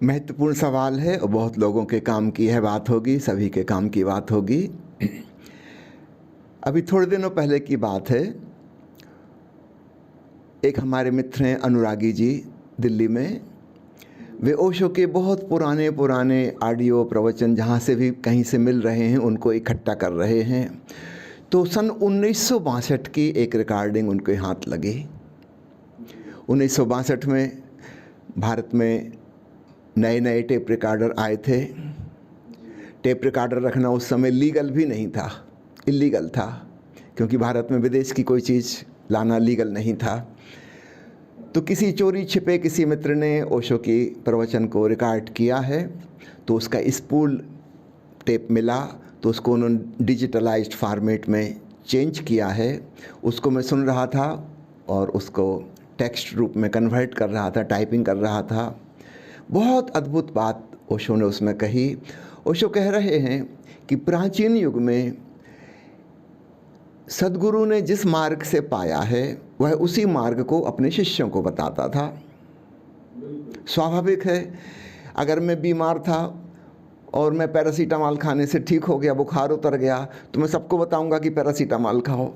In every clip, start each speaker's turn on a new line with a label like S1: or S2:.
S1: महत्वपूर्ण सवाल है और बहुत लोगों के काम की है बात होगी, सभी के काम की बात होगी। अभी थोड़े दिनों पहले की बात है, एक हमारे मित्र हैं अनुरागी जी दिल्ली में। वे ओशो के बहुत पुराने पुराने ऑडियो प्रवचन जहाँ से भी कहीं से मिल रहे हैं उनको इकट्ठा कर रहे हैं। तो सन 1962 की एक रिकॉर्डिंग उनके हाथ लगी। 1962 में भारत में नए नए टेप रिकॉर्डर आए थे। टेप रिकॉर्डर रखना उस समय लीगल भी नहीं था, इलीगल था, क्योंकि भारत में विदेश की कोई चीज़ लाना लीगल नहीं था। तो किसी चोरी छिपे किसी मित्र ने ओशो की प्रवचन को रिकॉर्ड किया है, तो उसका स्पूल टेप मिला, तो उसको उन्होंने डिजिटलाइज्ड फॉर्मेट में चेंज किया है। उसको मैं सुन रहा था और उसको टेक्स्ट रूप में कन्वर्ट कर रहा था, टाइपिंग कर रहा था। बहुत अद्भुत बात ओशो ने उसमें कही। ओशो कह रहे हैं कि प्राचीन युग में सद्गुरु ने जिस मार्ग से पाया है वह उसी मार्ग को अपने शिष्यों को बताता था। स्वाभाविक है, अगर मैं बीमार था और मैं पैरासीटामॉल खाने से ठीक हो गया, बुखार उतर गया, तो मैं सबको बताऊंगा कि पैरासीटामॉल खाओ।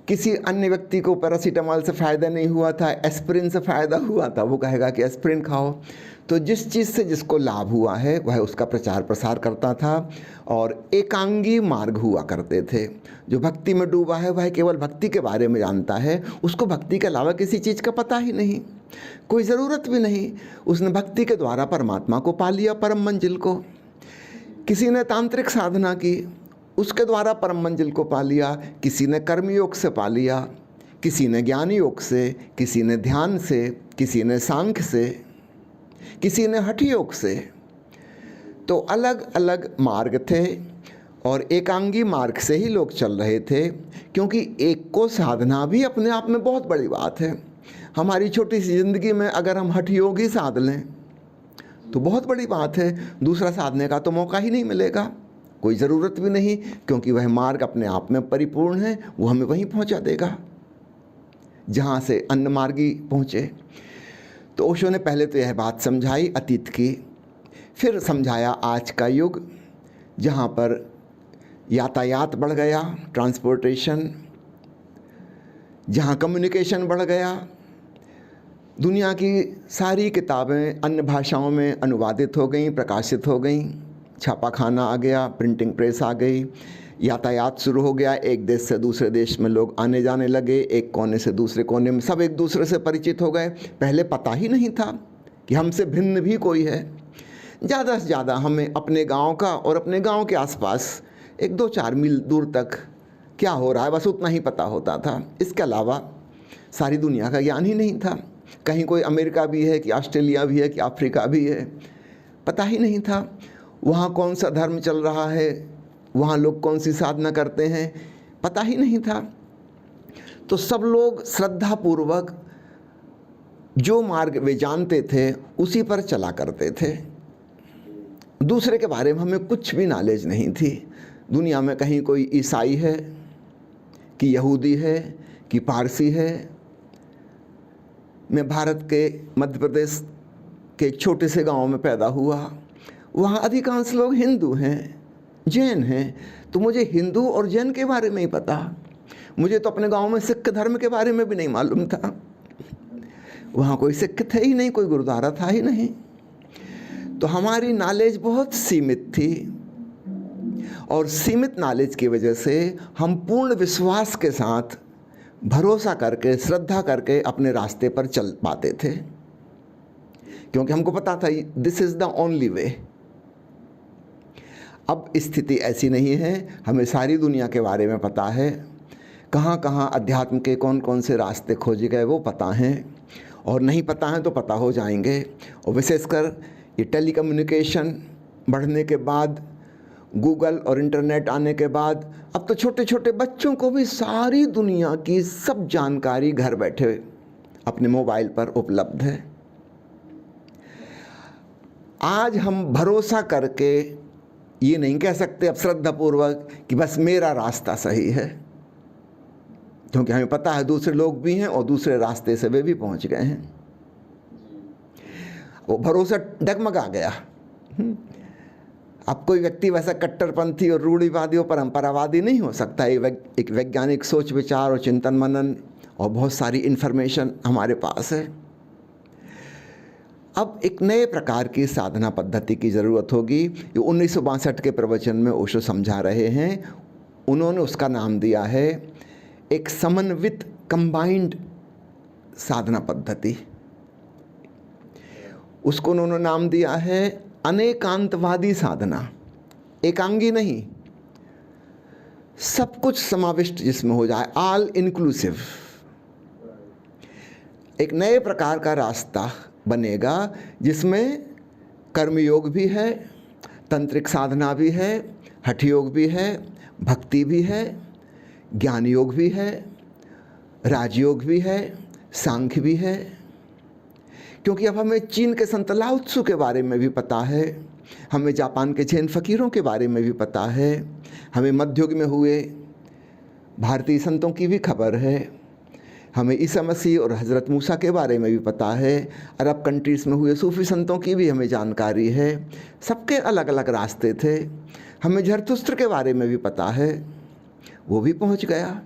S1: किसी अन्य व्यक्ति को पैरासीटामॉल से फ़ायदा नहीं हुआ था, एस्पिरिन से फ़ायदा हुआ था, वो कहेगा कि एस्पिरिन खाओ। तो जिस चीज़ से जिसको लाभ हुआ है वह उसका प्रचार प्रसार करता था। और एकांगी मार्ग हुआ करते थे। जो भक्ति में डूबा है वह केवल भक्ति के बारे में जानता है, उसको भक्ति के अलावा किसी चीज़ का पता ही नहीं, कोई ज़रूरत भी नहीं। उसने भक्ति के द्वारा परमात्मा को पा लिया, परम मंजिल को। किसी ने तांत्रिक साधना की, उसके द्वारा परम मंजिल को पा लिया। किसी ने कर्मयोग से पा लिया, किसी ने ज्ञान योग से, किसी ने ध्यान से, किसी ने सांख्य से, किसी ने हठ योग से। तो अलग अलग मार्ग थे और एकांगी मार्ग से ही लोग चल रहे थे, क्योंकि एक को साधना भी अपने आप में बहुत बड़ी बात है। हमारी छोटी सी ज़िंदगी में अगर हम हठ योग ही साध लें तो बहुत बड़ी बात है। दूसरा साधने का तो मौका ही नहीं मिलेगा, कोई ज़रूरत भी नहीं, क्योंकि वह मार्ग अपने आप में परिपूर्ण है। वो हमें वहीं पहुंचा देगा जहाँ से अन्य मार्गी पहुँचे। तो ओशो ने पहले तो यह बात समझाई अतीत की, फिर समझाया आज का युग जहाँ पर यातायात बढ़ गया, ट्रांसपोर्टेशन, जहाँ कम्युनिकेशन बढ़ गया। दुनिया की सारी किताबें अन्य भाषाओं में अनुवादित हो गईं, प्रकाशित हो गईं, छापाखाना आ गया, प्रिंटिंग प्रेस आ गई, यातायात शुरू हो गया, एक देश से दूसरे देश में लोग आने जाने लगे, एक कोने से दूसरे कोने में सब एक दूसरे से परिचित हो गए। पहले पता ही नहीं था कि हमसे भिन्न भी कोई है। ज़्यादा से ज़्यादा हमें अपने गांव का और अपने गांव के आसपास 1-2-4 मील दूर तक क्या हो रहा है बस उतना ही पता होता था। इसके अलावा सारी दुनिया का ज्ञान ही नहीं था। कहीं कोई अमेरिका भी है कि ऑस्ट्रेलिया भी है कि अफ्रीका भी है, पता ही नहीं था। वहाँ कौन सा धर्म चल रहा है, वहाँ लोग कौन सी साधना करते हैं, पता ही नहीं था। तो सब लोग श्रद्धापूर्वक जो मार्ग वे जानते थे उसी पर चला करते थे। दूसरे के बारे में हमें कुछ भी नॉलेज नहीं थी। दुनिया में कहीं कोई ईसाई है कि यहूदी है कि पारसी है। मैं भारत के मध्य प्रदेश के एक छोटे से गांव में पैदा हुआ। वहाँ अधिकांश लोग हिंदू हैं, जैन हैं, तो मुझे हिंदू और जैन के बारे में ही पता। मुझे तो अपने गांव में सिख धर्म के बारे में भी नहीं मालूम था। वहाँ कोई सिख थे ही नहीं, कोई गुरुद्वारा था ही नहीं। तो हमारी नॉलेज बहुत सीमित थी और सीमित नॉलेज की वजह से हम पूर्ण विश्वास के साथ भरोसा करके, श्रद्धा करके अपने रास्ते पर चल पाते थे, क्योंकि हमको पता था this is the only way. अब स्थिति ऐसी नहीं है, हमें सारी दुनिया के बारे में पता है, कहाँ कहाँ अध्यात्म के कौन कौन से रास्ते खोजे गए वो पता हैं, और नहीं पता हैं तो पता हो जाएंगे। और विशेषकर ये टेलीकम्युनिकेशन बढ़ने के बाद, गूगल और इंटरनेट आने के बाद, अब तो छोटे छोटे बच्चों को भी सारी दुनिया की सब जानकारी घर बैठे अपने मोबाइल पर उपलब्ध है। आज हम भरोसा करके ये नहीं कह सकते अब श्रद्धापूर्वक कि बस मेरा रास्ता सही है, क्योंकि हमें पता है दूसरे लोग भी हैं और दूसरे रास्ते से वे भी पहुंच गए हैं। वो भरोसा डगमगा गया। अब कोई व्यक्ति वैसा कट्टरपंथी और रूढ़िवादी और परंपरावादी नहीं हो सकता। एक वैज्ञानिक सोच विचार और चिंतन मनन और बहुत सारी इन्फॉर्मेशन हमारे पास है। अब एक नए प्रकार की साधना पद्धति की ज़रूरत होगी। ये 1962 के प्रवचन में ओशो समझा रहे हैं। उन्होंने उसका नाम दिया है एक समन्वित कंबाइंड साधना पद्धति। उसको उन्होंने नाम दिया है अनेकांतवादी साधना। एकांगी नहीं, सब कुछ समाविष्ट जिसमें हो जाए, ऑल इंक्लूसिव। एक नए प्रकार का रास्ता बनेगा जिसमें कर्मयोग भी है, तंत्रिक साधना भी है, हठ योग भी है, भक्ति भी है, ज्ञान योग भी है, राजयोग भी है, सांख्य भी है। क्योंकि अब हमें चीन के संत लाओ त्सु के बारे में भी पता है, हमें जापान के जैन फकीरों के बारे में भी पता है, हमें मध्ययुग में हुए भारतीय संतों की भी खबर है, हमें ईसा मसीह और हज़रत मूसा के बारे में भी पता है, अरब कंट्रीज़ में हुए सूफ़ी संतों की भी हमें जानकारी है। सबके अलग अलग रास्ते थे। हमें झरतुस्त्र के बारे में भी पता है, वो भी पहुंच गया।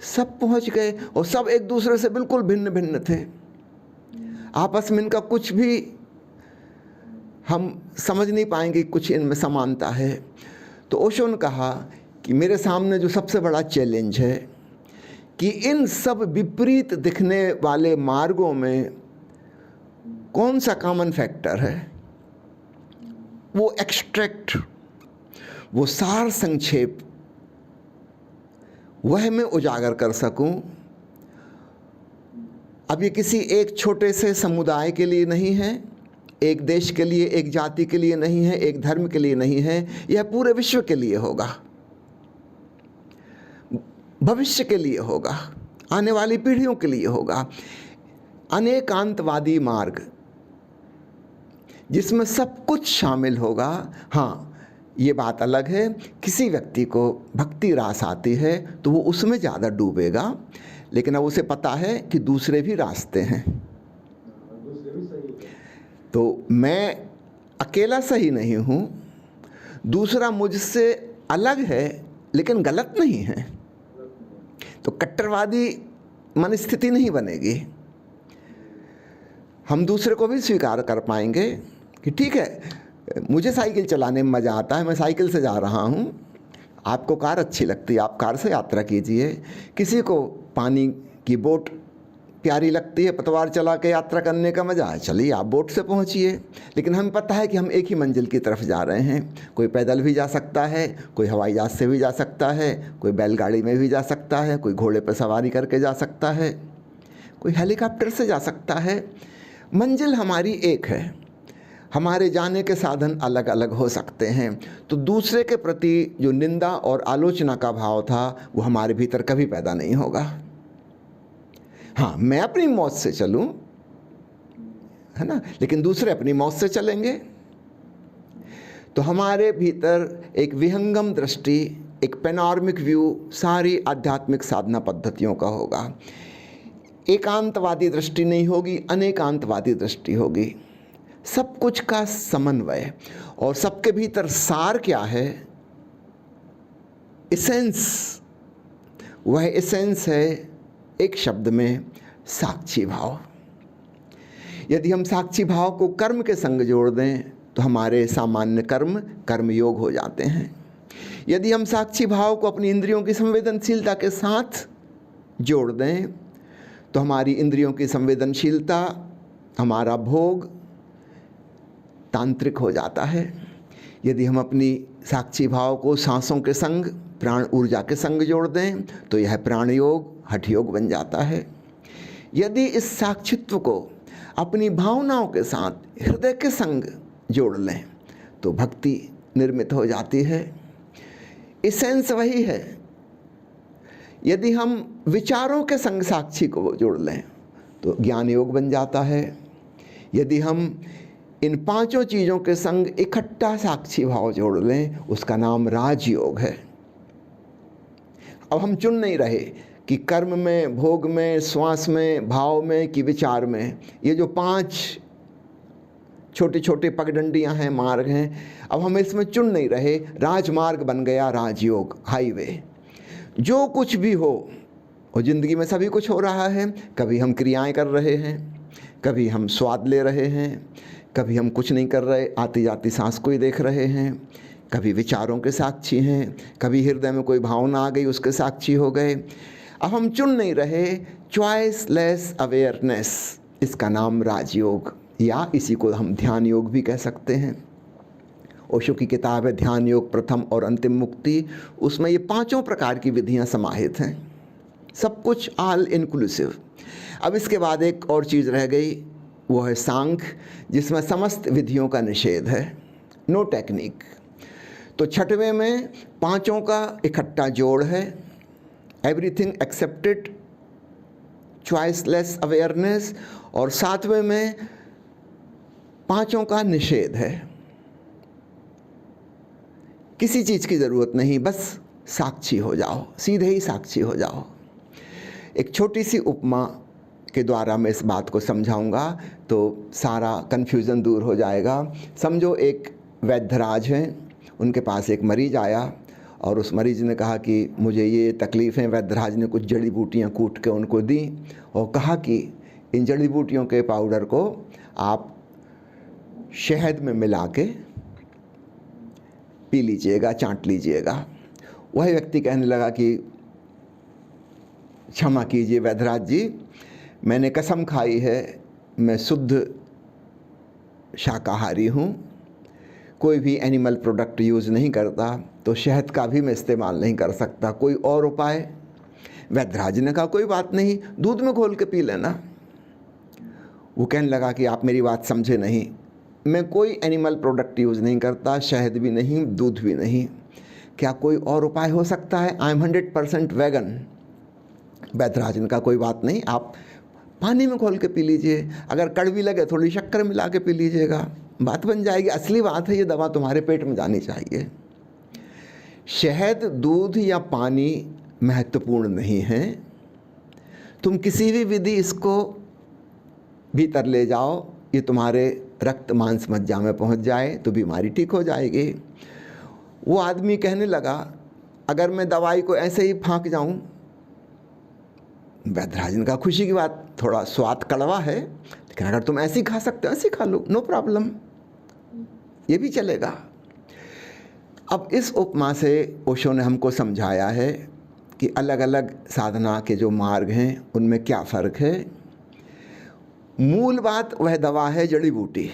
S1: सब पहुंच गए और सब एक दूसरे से बिल्कुल भिन्न भिन्न थे। आपस में इनका कुछ भी हम समझ नहीं पाएंगे, कुछ इनमें समानता है। तो ओशो ने कहा कि मेरे सामने जो सबसे बड़ा चैलेंज है कि इन सब विपरीत दिखने वाले मार्गों में कौन सा कॉमन फैक्टर है, वो एक्सट्रैक्ट, वो सार संक्षेप, वह मैं उजागर कर सकूं। अब ये किसी एक छोटे से समुदाय के लिए नहीं है, एक देश के लिए, एक जाति के लिए नहीं है, एक धर्म के लिए नहीं है, यह पूरे विश्व के लिए होगा, भविष्य के लिए होगा, आने वाली पीढ़ियों के लिए होगा। अनेकांतवादी मार्ग जिसमें सब कुछ शामिल होगा। हाँ, ये बात अलग है, किसी व्यक्ति को भक्ति रास आती है तो वो उसमें ज़्यादा डूबेगा, लेकिन अब उसे पता है कि दूसरे भी रास्ते हैं। तो मैं अकेला सही नहीं हूँ, दूसरा मुझसे अलग है लेकिन गलत नहीं है। तो कट्टरवादी मन स्थिति नहीं बनेगी। हम दूसरे को भी स्वीकार कर पाएंगे कि ठीक है, मुझे साइकिल चलाने में मज़ा आता है, मैं साइकिल से जा रहा हूँ, आपको कार अच्छी लगती है, आप कार से यात्रा कीजिए। किसी को पानी की बोट प्यारी लगती है, पतवार चला के यात्रा करने का मज़ा है, चलिए आप बोट से पहुँचिए। लेकिन हमें पता है कि हम एक ही मंजिल की तरफ जा रहे हैं। कोई पैदल भी जा सकता है, कोई हवाई जहाज़ से भी जा सकता है, कोई बैलगाड़ी में भी जा सकता है, कोई घोड़े पर सवारी करके जा सकता है, कोई हेलीकॉप्टर से जा सकता है। मंजिल हमारी एक है, हमारे जाने के साधन अलग अलग हो सकते हैं। तो दूसरे के प्रति जो निंदा और आलोचना का भाव था वो हमारे भीतर कभी पैदा नहीं होगा। हाँ, मैं अपनी मौत से चलूं, है ना, लेकिन दूसरे अपनी मौत से चलेंगे। तो हमारे भीतर एक विहंगम दृष्टि, एक पैनोरामिक व्यू सारी आध्यात्मिक साधना पद्धतियों का होगा। एकांतवादी दृष्टि नहीं होगी, अनेकांतवादी दृष्टि होगी। सब कुछ का समन्वय, और सबके भीतर सार क्या है, एसेंस। वह एसेंस है एक शब्द में साक्षी भाव। यदि हम साक्षी भाव को कर्म के संग जोड़ दें तो हमारे सामान्य कर्म कर्मयोग हो जाते हैं। यदि हम साक्षी भाव को अपनी इंद्रियों की संवेदनशीलता के साथ जोड़ दें तो हमारी इंद्रियों की संवेदनशीलता, हमारा भोग तांत्रिक हो जाता है। यदि हम अपनी साक्षी भाव को सांसों के संग, प्राण ऊर्जा के संग जोड़ दें तो यह प्राण योग, हठ योग बन जाता है। यदि इस साक्षित्व को अपनी भावनाओं के साथ हृदय के संग जोड़ लें तो भक्ति निर्मित हो जाती है। एसेंस वही है। यदि हम विचारों के संग साक्षी को जोड़ लें तो ज्ञान योग बन जाता है। यदि हम इन पांचों चीज़ों के संग इकट्ठा साक्षी भाव जोड़ लें उसका नाम राजयोग है। अब हम चुन नहीं रहे कि कर्म में, भोग में, श्वास में, भाव में कि विचार में। ये जो 5 छोटी छोटी पगडंडियाँ हैं, मार्ग हैं। अब हम इसमें चुन नहीं रहे, राजमार्ग बन गया राजयोग, हाईवे। जो कुछ भी हो, और ज़िंदगी में सभी कुछ हो रहा है। कभी हम क्रियाएं कर रहे हैं, कभी हम स्वाद ले रहे हैं, कभी हम कुछ नहीं कर रहे, आती जाती सांस को ही देख रहे हैं, कभी विचारों के साक्षी हैं, कभी हृदय में कोई भावना आ गई उसके साक्षी हो गए। अब हम चुन नहीं रहे, चॉइसलेस अवेयरनेस, इसका नाम राजयोग, या इसी को हम ध्यान योग भी कह सकते हैं। ओशो की किताब है ध्यान योग प्रथम और अंतिम मुक्ति, उसमें ये 5 प्रकार की विधियां समाहित हैं, सब कुछ ऑल इंक्लूसिव। अब इसके बाद एक और चीज़ रह गई, वो है सांख्य, जिसमें समस्त विधियों का निषेध है, नो टेक्निक। तो 6वें में 5 का इकट्ठा जोड़ है, एवरीथिंग एक्सेप्टेड, चॉइसलेस अवेयरनेस, और 7वें में 5 का निषेध है, किसी चीज़ की ज़रूरत नहीं, बस साक्षी हो जाओ, सीधे ही साक्षी हो जाओ। एक छोटी सी उपमा के द्वारा मैं इस बात को समझाऊंगा तो सारा कन्फ्यूज़न दूर हो जाएगा। समझो एक वैद्यराज हैं, उनके पास एक मरीज आया और उस मरीज ने कहा कि मुझे ये तकलीफ़ है। वैद्यराज ने कुछ जड़ी बूटियाँ कूट के उनको दी और कहा कि इन जड़ी बूटियों के पाउडर को आप शहद में मिला के पी लीजिएगा, चाट लीजिएगा। वह व्यक्ति कहने लगा कि क्षमा कीजिए वैद्यराज जी, मैंने कसम खाई है मैं शुद्ध शाकाहारी हूँ, कोई भी एनिमल प्रोडक्ट यूज़ नहीं करता, तो शहद का भी मैं इस्तेमाल नहीं कर सकता, कोई और उपाय? वैद्यराज ने कहा कोई बात नहीं, दूध में घोल के पी लेना। वो कहने लगा कि आप मेरी बात समझे नहीं, मैं कोई एनिमल प्रोडक्ट यूज़ नहीं करता, शहद भी नहीं, दूध भी नहीं, क्या कोई और उपाय हो सकता है? I am 100% vegan. वैद्यराज ने कहा कोई बात नहीं, आप पानी में घोल के पी लीजिए, अगर कड़वी लगे थोड़ी शक्कर मिला के पी लीजिएगा, बात बन जाएगी। असली बात है ये दवा तुम्हारे पेट में जानी चाहिए। शहद, दूध या पानी महत्वपूर्ण नहीं है, तुम किसी भी विधि इसको भीतर ले जाओ, ये तुम्हारे रक्त मांस मज्जा में पहुंच जाए तो बीमारी ठीक हो जाएगी। वो आदमी कहने लगा अगर मैं दवाई को ऐसे ही फाँक जाऊं, वैद्यराज ने कहा खुशी की बात, थोड़ा स्वाद कड़वा है, लेकिन अगर तुम ऐसे ही खा सकते हो ऐसे खा लो, नो प्रॉब्लम, ये भी चलेगा। अब इस उपमा से ओशो ने हमको समझाया है कि अलग अलग साधना के जो मार्ग हैं उनमें क्या फ़र्क है। मूल बात वह दवा है जड़ी बूटी,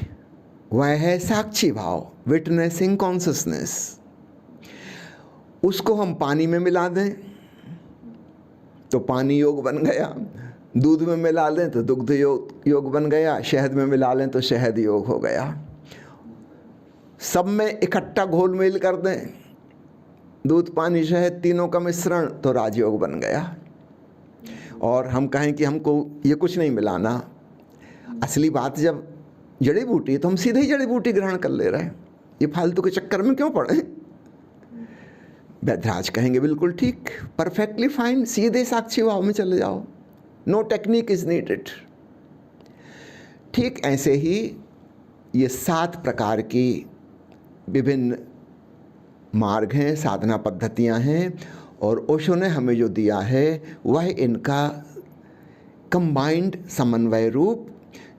S1: वह है साक्षी भाव, विटनेसिंग कॉन्शसनेस। उसको हम पानी में मिला दें तो पानी योग बन गया, दूध में मिला लें तो दुग्ध योग बन गया, शहद में मिला लें तो शहद योग हो गया। सब में इकट्ठा घोल मेल कर दें, दूध पानी शहद तीनों का मिश्रण, तो राजयोग बन गया। और हम कहें कि हमको ये कुछ नहीं मिलाना, असली बात जब जड़ी बूटी तो हम सीधे ही जड़ी बूटी ग्रहण कर ले रहे हैं, ये फालतू के चक्कर में क्यों पड़े? वैद्यराज कहेंगे बिल्कुल ठीक, परफेक्टली फाइन, सीधे साक्षी भाव में चले जाओ, नो टेक्निक इज नीडेड। ठीक ऐसे ही ये 7 प्रकार की विभिन्न मार्ग हैं, साधना पद्धतियां हैं, और ओशो ने हमें जो दिया है वह इनका कंबाइंड समन्वय रूप,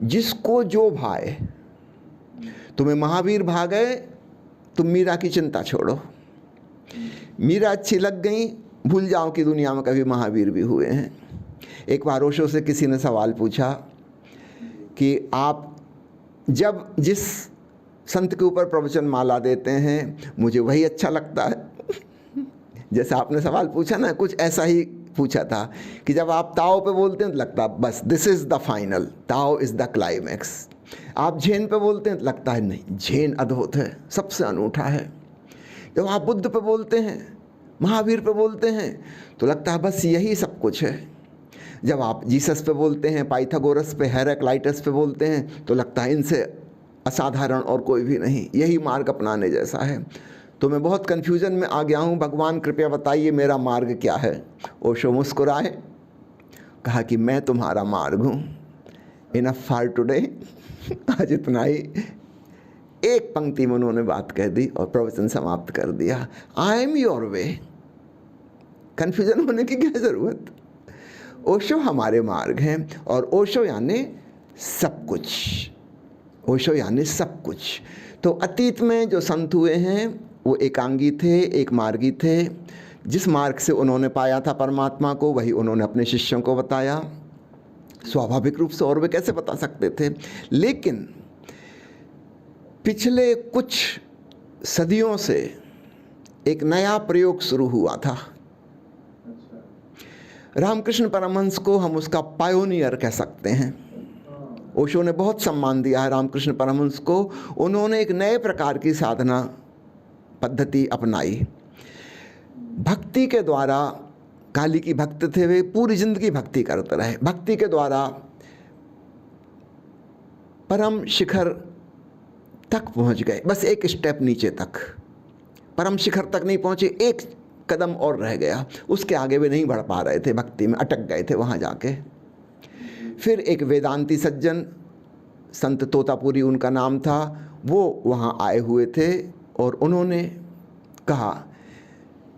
S1: जिसको जो भाए। तुम्हें महावीर भा गए, तुम मीरा की चिंता छोड़ो, मीरा अच्छी लग गई, भूल जाओ कि दुनिया में कभी महावीर भी हुए हैं। एक बार ओशो से किसी ने सवाल पूछा कि आप जब जिस संत के ऊपर प्रवचन माला देते हैं मुझे वही अच्छा लगता है। जैसा आपने सवाल पूछा ना, कुछ ऐसा ही पूछा था कि जब आप ताओ पे बोलते हैं तो लगता बस this is the final, Tao is the climax. आप झेन पे बोलते हैं तो लगता है नहीं, झेन अद्भुत है, सबसे अनूठा है। जब आप बुद्ध पे बोलते हैं, महावीर पे बोलते हैं तो लगता है बस यही सब कुछ है। जब आप जीसस पे बोलते हैं, पाइथागोरस पे, हेराक्लाइटस पे बोलते हैं तो लगता है इनसे असाधारण और कोई भी नहीं, यही मार्ग अपनाने जैसा है। तो मैं बहुत कन्फ्यूज़न में आ गया हूँ, भगवान कृपया बताइए मेरा मार्ग क्या है। ओशो मुस्कुराए, कहा कि मैं तुम्हारा मार्ग हूँ। इनफ फॉर टुडे, आज इतना ही, एक पंक्ति में उन्होंने बात कह दी और प्रवचन समाप्त कर दिया। I am your way. Confusion होने की क्या ज़रूरत। ओशो हमारे मार्ग हैं, और ओशो यानी सब कुछ, ओशो यानी सब कुछ। तो अतीत में जो संत हुए हैं वो एकांगी थे, एक मार्गी थे। जिस मार्ग से उन्होंने पाया था परमात्मा को, वही उन्होंने अपने शिष्यों को बताया। स्वाभाविक रूप से और वे कैसे बता सकते थे। लेकिन पिछले कुछ सदियों से एक नया प्रयोग शुरू हुआ था। रामकृष्ण परमहंस को हम उसका पायोनियर कह सकते हैं। ओशो ने बहुत सम्मान दिया है रामकृष्ण परमहंस को। उन्होंने एक नए प्रकार की साधना पद्धति अपनाई। भक्ति के द्वारा, काली की भक्त थे वे, पूरी जिंदगी भक्ति करते रहे। भक्ति के द्वारा परम शिखर तक पहुंच गए, बस एक स्टेप नीचे तक। परम शिखर तक नहीं पहुंचे, एक कदम और रह गया, उसके आगे वे नहीं बढ़ पा रहे थे, भक्ति में अटक गए थे वहाँ जाके। फिर एक वेदांती सज्जन, संत तोतापुरी उनका नाम था, वो वहाँ आए हुए थे और उन्होंने कहा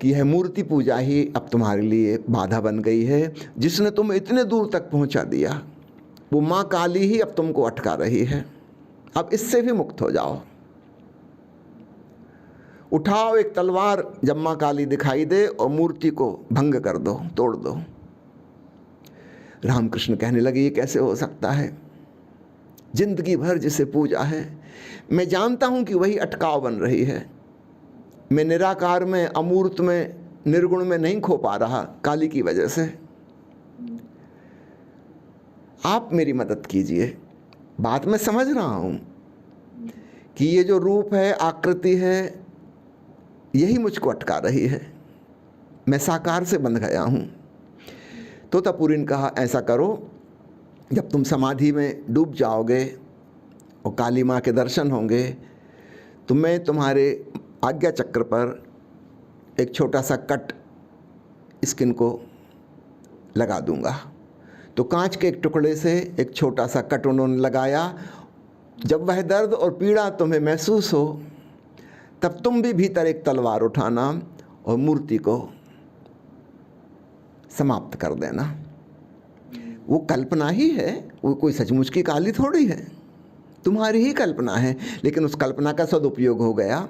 S1: कि यह मूर्ति पूजा ही अब तुम्हारे लिए बाधा बन गई है, जिसने तुम्हें इतने दूर तक पहुँचा दिया। वो माँ काली ही अब तुमको अटका रही है, अब इससे भी मुक्त हो जाओ। उठाओ एक तलवार, जब माँ काली दिखाई दे, और मूर्ति को भंग कर दो, तोड़ दो। रामकृष्ण कहने लगे ये कैसे हो सकता है, जिंदगी भर जिसे पूजा है, मैं जानता हूं कि वही अटकाव बन रही है। मैं निराकार में, अमूर्त में, निर्गुण में नहीं खो पा रहा काली की वजह से। आप मेरी मदद कीजिए। बात मैं समझ रहा हूं कि ये जो रूप है, आकृति है, यही मुझको अटका रही है, मैं साकार से बंध गया हूं। तोतापुरी ने कहा ऐसा करो, जब तुम समाधि में डूब जाओगे और काली माँ के दर्शन होंगे, तो मैं तुम्हारे आज्ञा चक्र पर एक छोटा सा कट स्किन को लगा दूंगा। तो कांच के एक टुकड़े से एक छोटा सा कट उन्होंने लगाया। जब वह दर्द और पीड़ा तुम्हें महसूस हो, तब तुम भी भीतर एक तलवार उठाना और मूर्ति को समाप्त कर देना। वो कल्पना ही है, वो कोई सचमुच की काली थोड़ी है, तुम्हारी ही कल्पना है। लेकिन उस कल्पना का सदुपयोग हो गया।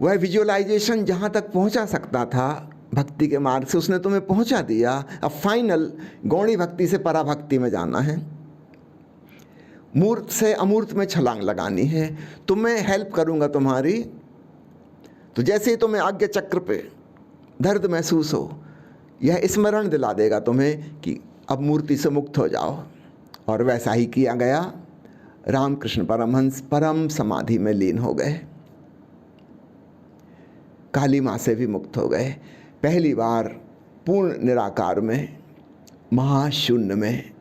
S1: वह विजुअलाइजेशन जहाँ तक पहुँचा सकता था भक्ति के मार्ग से, उसने तुम्हें पहुँचा दिया। अब फाइनल गौणी भक्ति से पराभक्ति में जाना है, मूर्त से अमूर्त में छलांग लगानी है। तुम्हें हेल्प करूंगा तुम्हारी। तो जैसे ही तुम्हें आज्ञा चक्र पे दर्द महसूस हो, यह स्मरण दिला देगा तुम्हें कि अब मूर्ति से मुक्त हो जाओ। और वैसा ही किया गया। रामकृष्ण परमहंस परम समाधि में लीन हो गए, काली माँ से भी मुक्त हो गए। पहली बार पूर्ण निराकार में, महाशून्य में,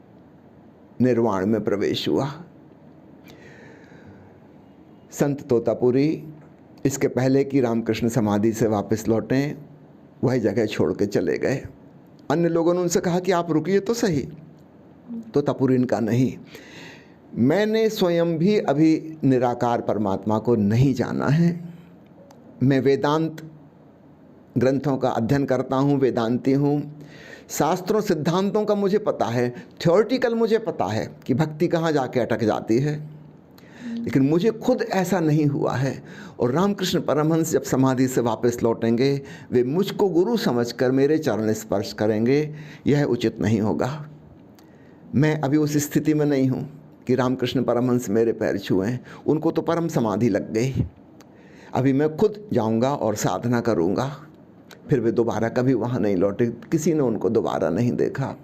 S1: निर्वाण में प्रवेश हुआ। संत तोतापुरी इसके पहले कि रामकृष्ण समाधि से वापस लौटें, वही जगह छोड़ के चले गए। अन्य लोगों ने उनसे कहा कि आप रुकिए तो सही। तोतापुरी ने कहा नहीं, मैंने स्वयं भी अभी निराकार परमात्मा को नहीं जाना है। मैं वेदांत ग्रंथों का अध्ययन करता हूँ, वेदांती हूँ। शास्त्रों सिद्धांतों का मुझे पता है, थ्योरेटिकल मुझे पता है कि भक्ति कहाँ जाके अटक जाती है, लेकिन मुझे खुद ऐसा नहीं हुआ है। और रामकृष्ण परमहंस जब समाधि से वापस लौटेंगे, वे मुझको गुरु समझकर मेरे चरण स्पर्श करेंगे, यह उचित नहीं होगा। मैं अभी उस स्थिति में नहीं हूँ कि रामकृष्ण परमहंस मेरे पैर छुएं, उनको तो परम समाधि लग गई। अभी मैं खुद जाऊँगा और साधना करूँगा। फिर वे दोबारा कभी वहाँ नहीं लौटे, किसी ने उनको दोबारा नहीं देखा।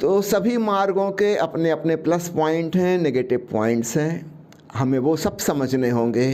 S1: तो सभी मार्गों के अपने अपने प्लस पॉइंट हैं, नेगेटिव पॉइंट्स हैं। हमें वो सब समझने होंगे।